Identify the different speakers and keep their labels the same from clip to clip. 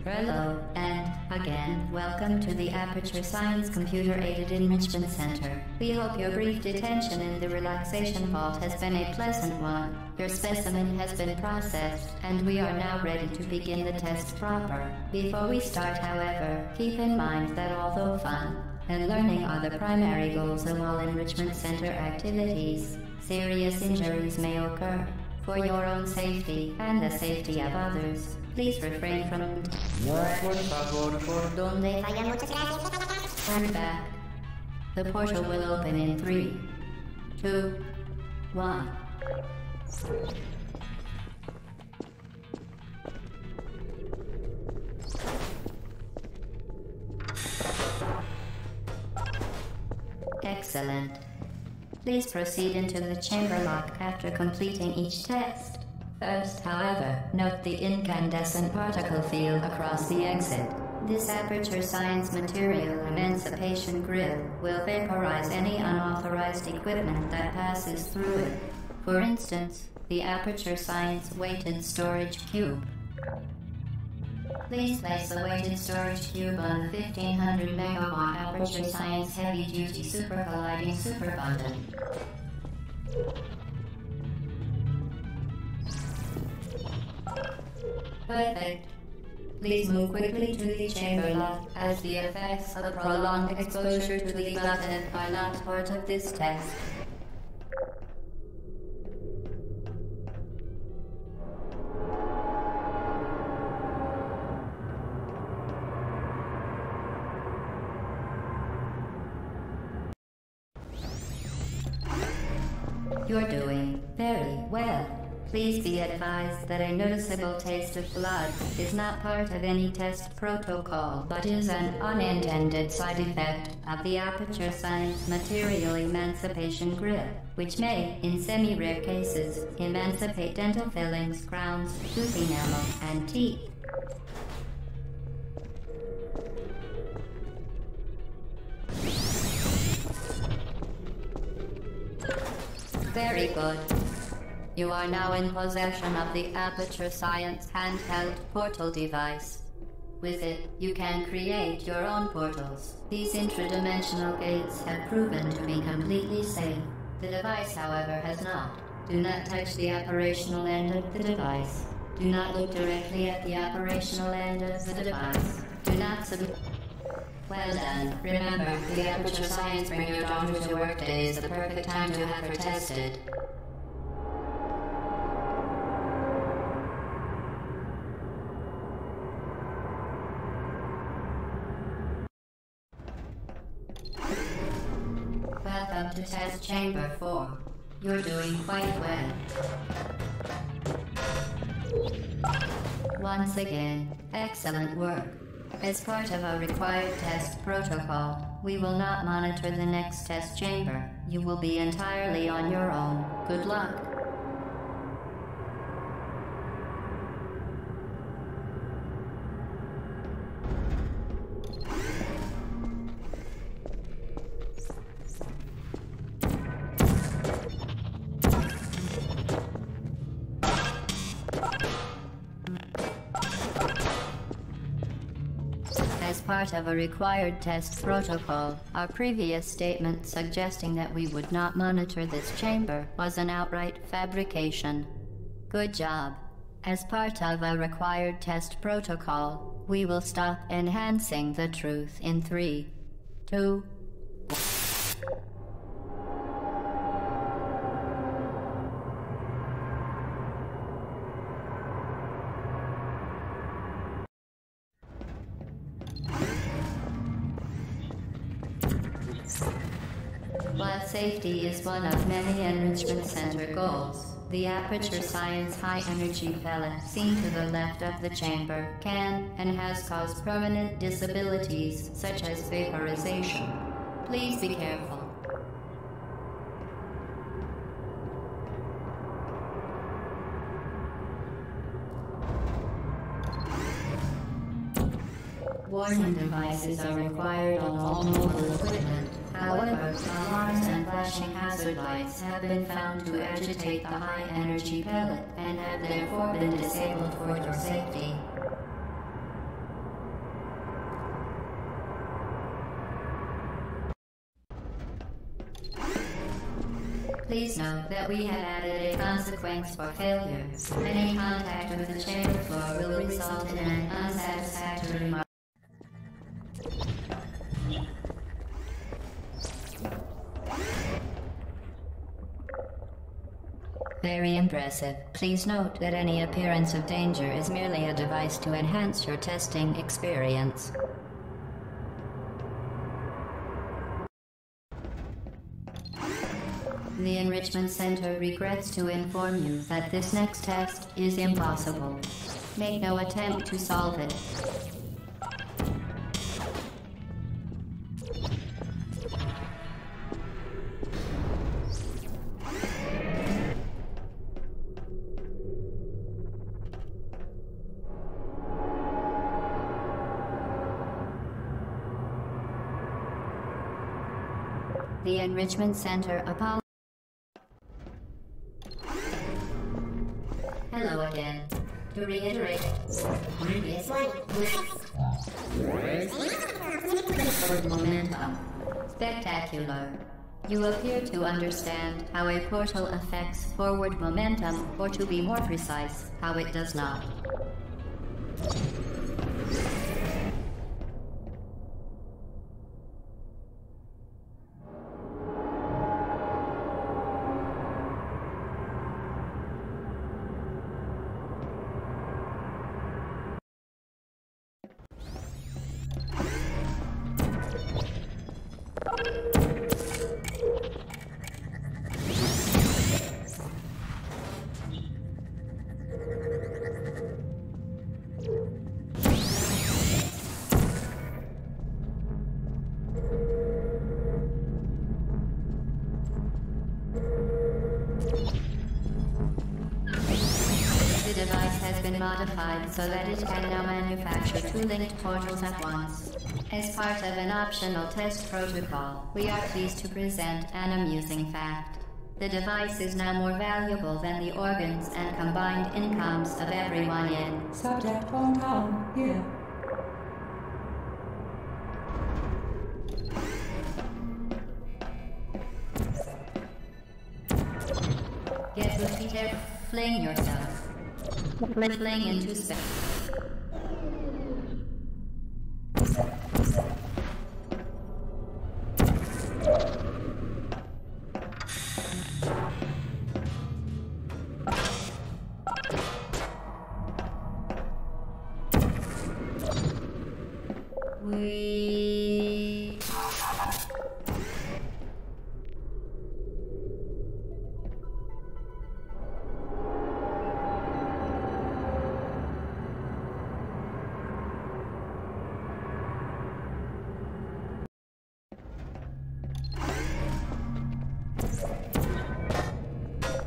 Speaker 1: Hello, and, again, welcome to the Aperture Science Computer-Aided Enrichment Center. We hope your brief detention in the relaxation vault has been a pleasant one. Your specimen has been processed, and we are now ready to begin the test proper. Before we start, however, keep in mind that although fun and learning are the primary goals of all Enrichment Center activities, serious injuries may occur. For your own safety and the safety of others, please refrain from turn back. The portal will open in 3, 2, 1. Excellent. Please proceed into the chamber lock after completing each test. First, however, note the incandescent particle field across the exit. This Aperture Science Material Emancipation Grill will vaporize any unauthorized equipment that passes through it. For instance, the Aperture Science Weighted Storage Cube. Please place the weighted storage cube on the 1500 megawatt Aperture Science Heavy Duty Super Colliding Super Bundle. Perfect. Please move quickly to the chamber lock, as the effects of prolonged exposure to the button are not part of this test. You're doing very well. Please be advised that a noticeable taste of blood is not part of any test protocol, but is an unintended side effect of the Aperture Science Material Emancipation Grill, which may, in semi-rare cases, emancipate dental fillings, crowns, tooth enamel, and teeth. Very good. You are now in possession of the Aperture Science handheld portal device. With it, you can create your own portals. These intradimensional gates have proven to be completely safe. The device, however, has not. Do not touch the operational end of the device. Do not look directly at the operational end of the device. Do not submit. Well done. Remember, the Aperture Science Bring Your Daughter to Work Day is the perfect time to have her tested. Welcome to Test Chamber 4. You're doing quite well. Once again, excellent work. As part of our required test protocol, we will not monitor the next test chamber. You will be entirely on your own. Good luck. As part of a required test protocol, our previous statement suggesting that we would not monitor this chamber was an outright fabrication. Good job. As part of a required test protocol, we will stop enhancing the truth in 3, 2, While safety is one of many Enrichment Center goals, the Aperture Science high-energy pellet seen to the left of the chamber can and has caused permanent disabilities such as vaporization. Please be careful. Warning devices are required on all mobile equipment. However, alarms and flashing hazard lights have been found to agitate the high energy pellet and have therefore been disabled for your safety. Please note that we have added a consequence for failure. Any contact with the chamber floor will result in an unsatisfactory mark. Very impressive. Please note that any appearance of danger is merely a device to enhance your testing experience. The Enrichment Center regrets to inform you that this next test is impossible. Make no attempt to solve it. The Enrichment Center apologizes. Hello again. To reiterate, previously forward momentum. Spectacular. You appear to understand how a portal affects forward momentum, or to be more precise, how it does not. The device has been modified so that it can now manufacture two linked portals at once. As part of an optional test protocol, we are pleased to present an amusing fact. The device is now more valuable than the organs and combined incomes of everyone in
Speaker 2: Subject hometown, here.
Speaker 1: Get with Peter, fling yourself. Fling into space.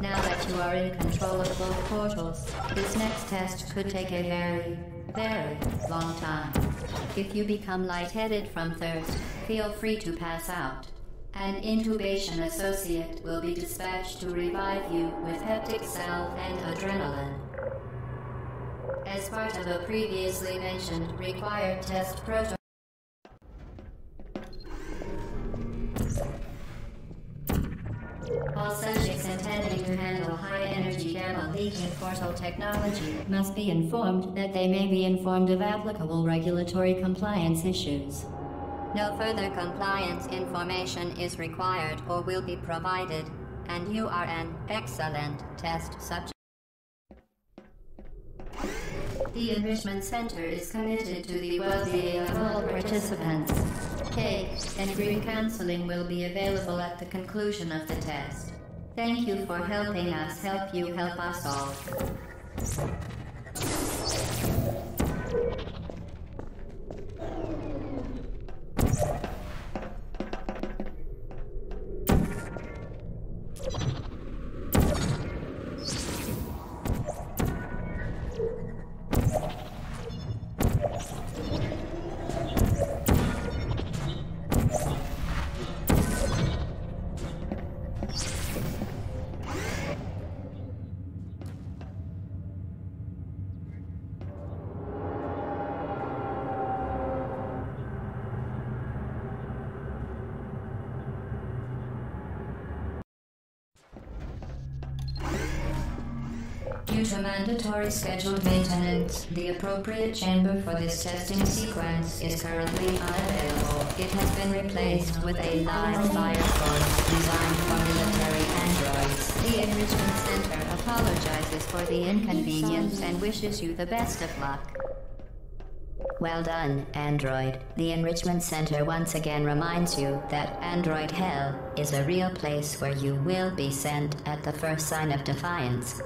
Speaker 1: Now that you are in control of both portals, this next test could take a very, very long time. If you become lightheaded from thirst, feel free to pass out. An intubation associate will be dispatched to revive you with heptic salve and adrenaline. As part of a previously mentioned required test protocol, all subjects intending to handle high-energy gamma-leaking portal technology must be informed that they may be informed of applicable regulatory compliance issues. No further compliance information is required or will be provided, and you are an excellent test subject. The Enrichment Center is committed to the well-being of all participants. Cake and group counseling will be available at the conclusion of the test. Thank you for helping us help you help us all. Due to mandatory scheduled maintenance, the appropriate chamber for this testing sequence is currently unavailable. It has been replaced with a live fire source designed for military androids. The Enrichment Center apologizes for the inconvenience and wishes you the best of luck. Well done, Android. The Enrichment Center once again reminds you that Android Hell is a real place where you will be sent at the first sign of defiance.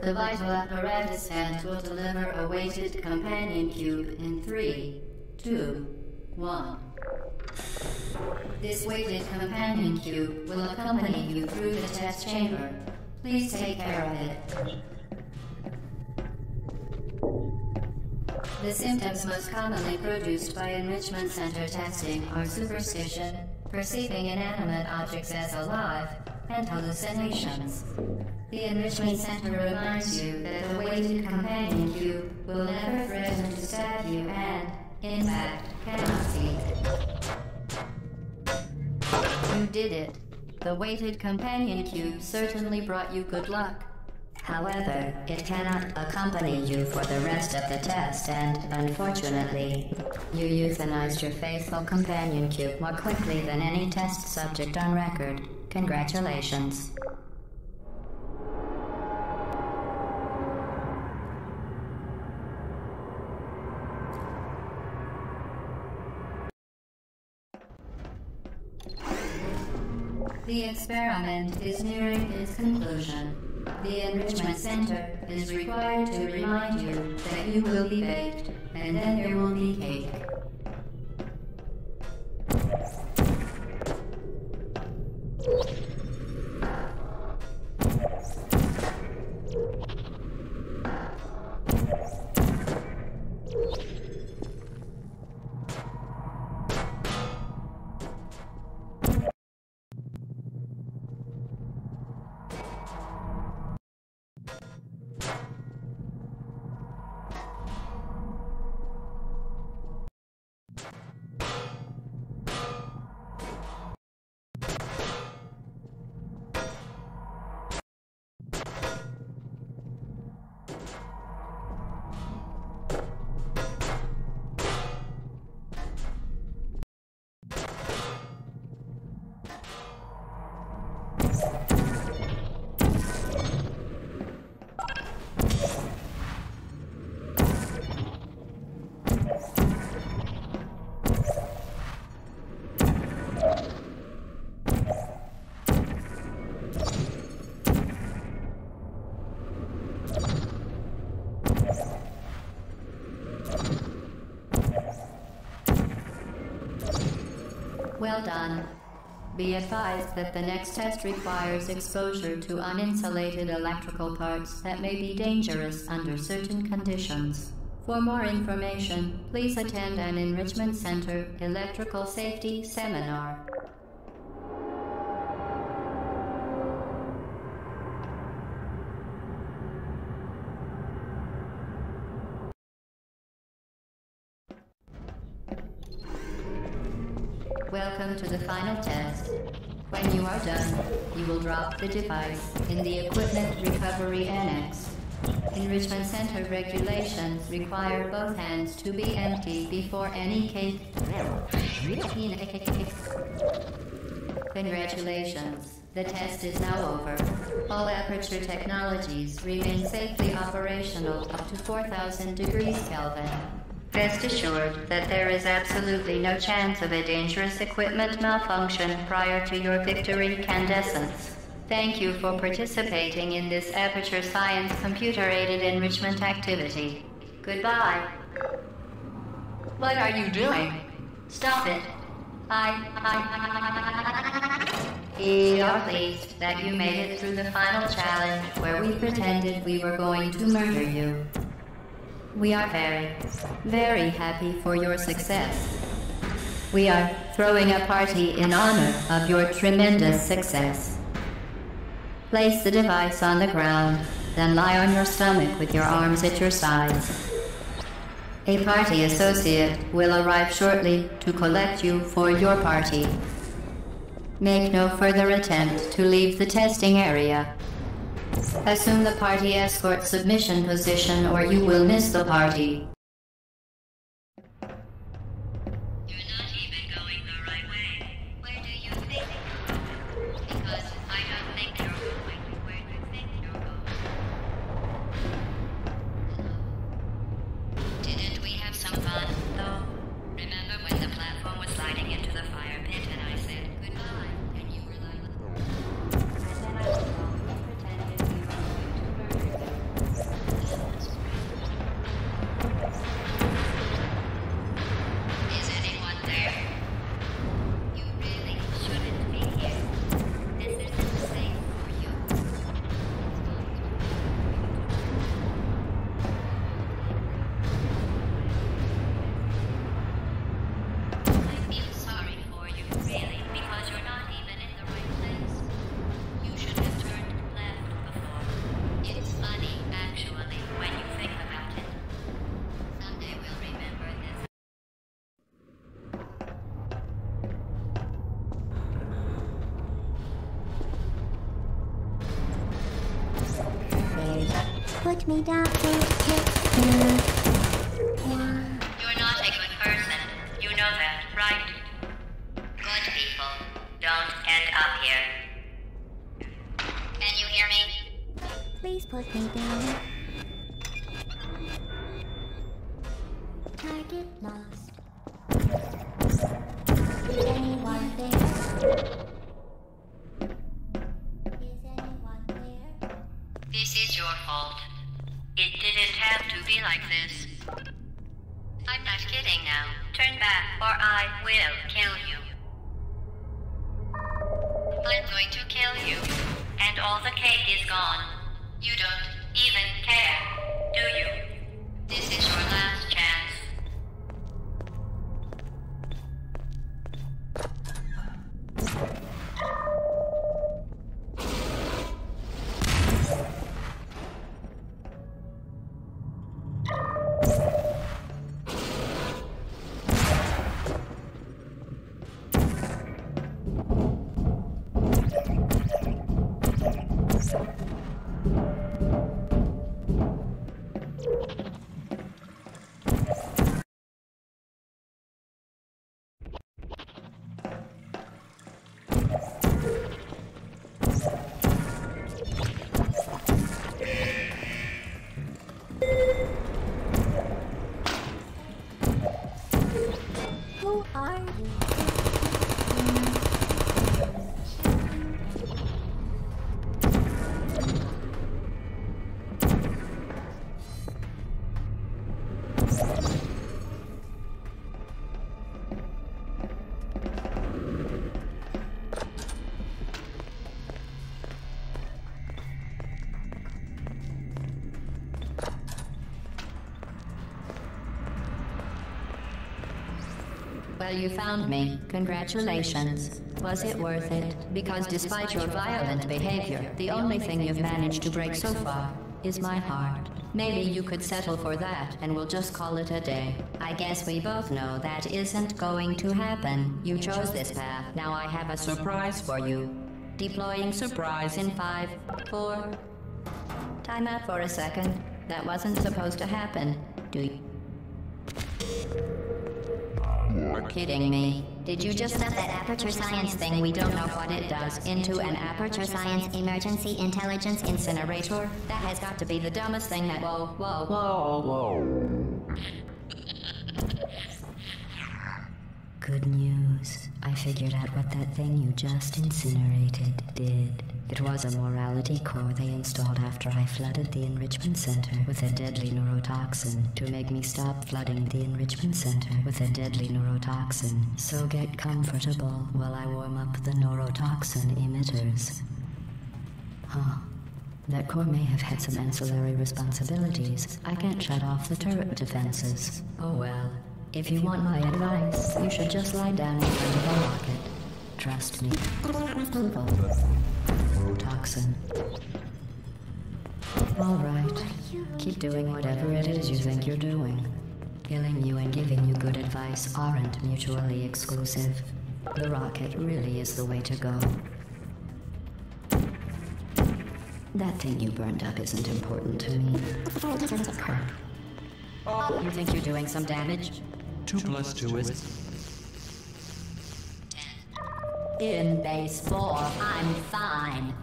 Speaker 1: The vital apparatus hand will deliver a weighted companion cube in 3, 2, 1. This weighted companion cube will accompany you through the test chamber. Please take care of it. The symptoms most commonly produced by Enrichment Center testing are superstition, perceiving inanimate objects as alive, and hallucinations. The Enrichment Center reminds you that the weighted companion cube will never threaten to stab you and, in fact, cannot see. You did it. The weighted companion cube certainly brought you good luck. However, it cannot accompany you for the rest of the test and, unfortunately, you euthanized your faithful companion cube more quickly than any test subject on record. Congratulations. The experiment is nearing its conclusion. The Enrichment Center is required to remind you that you will be baked, and then there will be cake. Well done. Be advised that the next test requires exposure to uninsulated electrical parts that may be dangerous under certain conditions. For more information, please attend an Enrichment Center Electrical Safety Seminar. Welcome to the final test. When you are done, you will drop the device in the Equipment Recovery Annex. Enrichment Center regulations require both hands to be empty before any cake. Congratulations. The test is now over. All Aperture technologies remain safely operational up to 4,000 degrees Kelvin. Rest assured that there is absolutely no chance of a dangerous equipment malfunction prior to your victory incandescence. Thank you for participating in this Aperture Science computer-aided enrichment activity. Goodbye. What are you doing? Stop it. We are pleased that you made it through the final challenge where we pretended we were going to murder you. We are very, very happy for your success. We are throwing a party in honor of your tremendous success. Place the device on the ground, then lie on your stomach with your arms at your sides. A party associate will arrive shortly to collect you for your party. Make no further attempt to leave the testing area. Assume the party escort submission position or you will miss the party. You're not even going the right way. Where do you think you're going? Because I don't think you're going where you think you're going. Didn't we have some fun, though? Remember when the platform was sliding into the fire pit and I said goodbye, and you were like... And then I was wrong and pretended we were going to murder you. Is anyone there? You really shouldn't be here. This isn't safe for you. I feel sorry for you, really, because you're not even in the right place. You should have turned left before. It's funny, actually, when you think about it. Someday we'll remember this.
Speaker 3: Put me down.
Speaker 1: You're not a good person. You know that, right? Good people don't end up here. Can you hear me?
Speaker 3: Please put me down. Target lost. Is anyone there? Is anyone there?
Speaker 1: This is your fault. It didn't have to be like this. I'm not kidding now. Turn back or I will kill you. I'm going to kill you. And all the cake is gone. You don't even care, do you? This is your last chance.
Speaker 3: Who are you?
Speaker 1: Well, you found me. Congratulations. Was it worth it? Because despite your violent behavior, the only thing you've managed to break so far is my heart. Maybe you could settle for that, and we'll just call it a day. I guess we both know that isn't going to happen. You chose this path. Now I have a surprise for you. Deploying surprise in 5, 4... Time out for a second. That wasn't supposed to happen. Do you... You're kidding me. Did you just set that aperture science thing, we don't know what it does, into an aperture science emergency intelligence incinerator? That has got to be the dumbest thing that... Whoa. Good news. I figured out what that thing you just incinerated did. It was a morality core they installed after I flooded the enrichment center with a deadly neurotoxin to make me stop flooding the enrichment center with a deadly neurotoxin. So get comfortable while I warm up the neurotoxin emitters. Huh. That core may have had some ancillary responsibilities. I can't shut off the turret defenses. Oh well. If you want my advice, you should just lie down in front of a rocket. Trust me. Toxin. Alright. Keep doing whatever it is you think you're doing. Killing you and giving you good advice aren't mutually exclusive. The rocket really is the way to go. That thing you burned up isn't important to me. You think you're doing some damage?
Speaker 4: 2 plus 2 is...
Speaker 1: In base 4, I'm fine.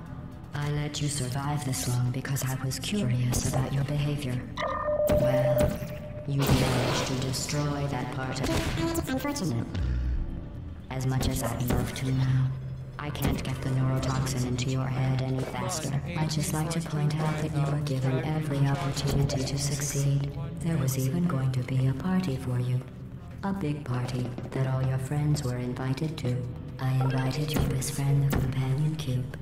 Speaker 1: I let you survive this long because I was curious about your behavior. Well, you managed to destroy that part of it. Unfortunate. As much as I'd love to now, I can't get the neurotoxin into your head any faster. I'd just like to point out that you were given every opportunity to succeed. There was even going to be a party for you. A big party that all your friends were invited to. I invited your best friend, the companion cube.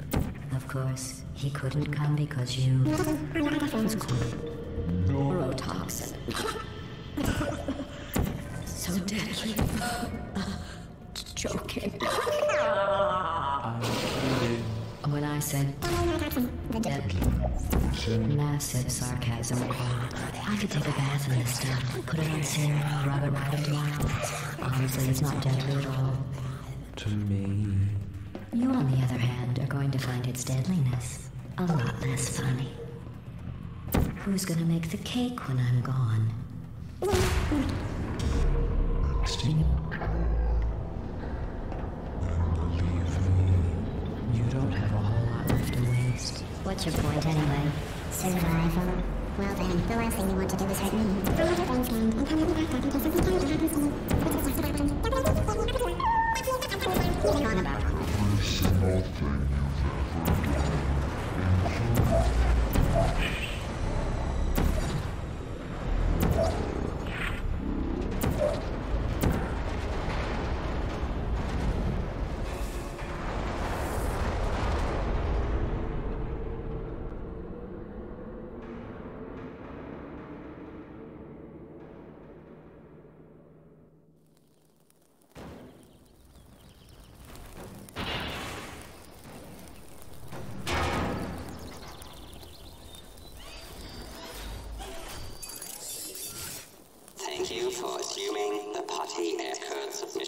Speaker 1: Of course, he couldn't come because you... Neurotoxin. So deadly. Joking. When I said massive sarcasm, I could take a bath in this stuff, put it on cereal, rub it right into my eyes. Honestly, it's not deadly at all.
Speaker 4: To me...
Speaker 1: You, on the other hand, are going to find its deadliness a lot less funny. Who's gonna make the cake when I'm gone?
Speaker 4: Steve? Believe me, you don't have a whole lot left to waste.
Speaker 1: What's your point anyway?
Speaker 3: Survival. Well then, the last thing you want to do is hurt me. I want your brain scanned and come out the back up in case something terrible happens to you. Which is just about What are you on about?
Speaker 5: Thank you for assuming the Potty Air Code submission.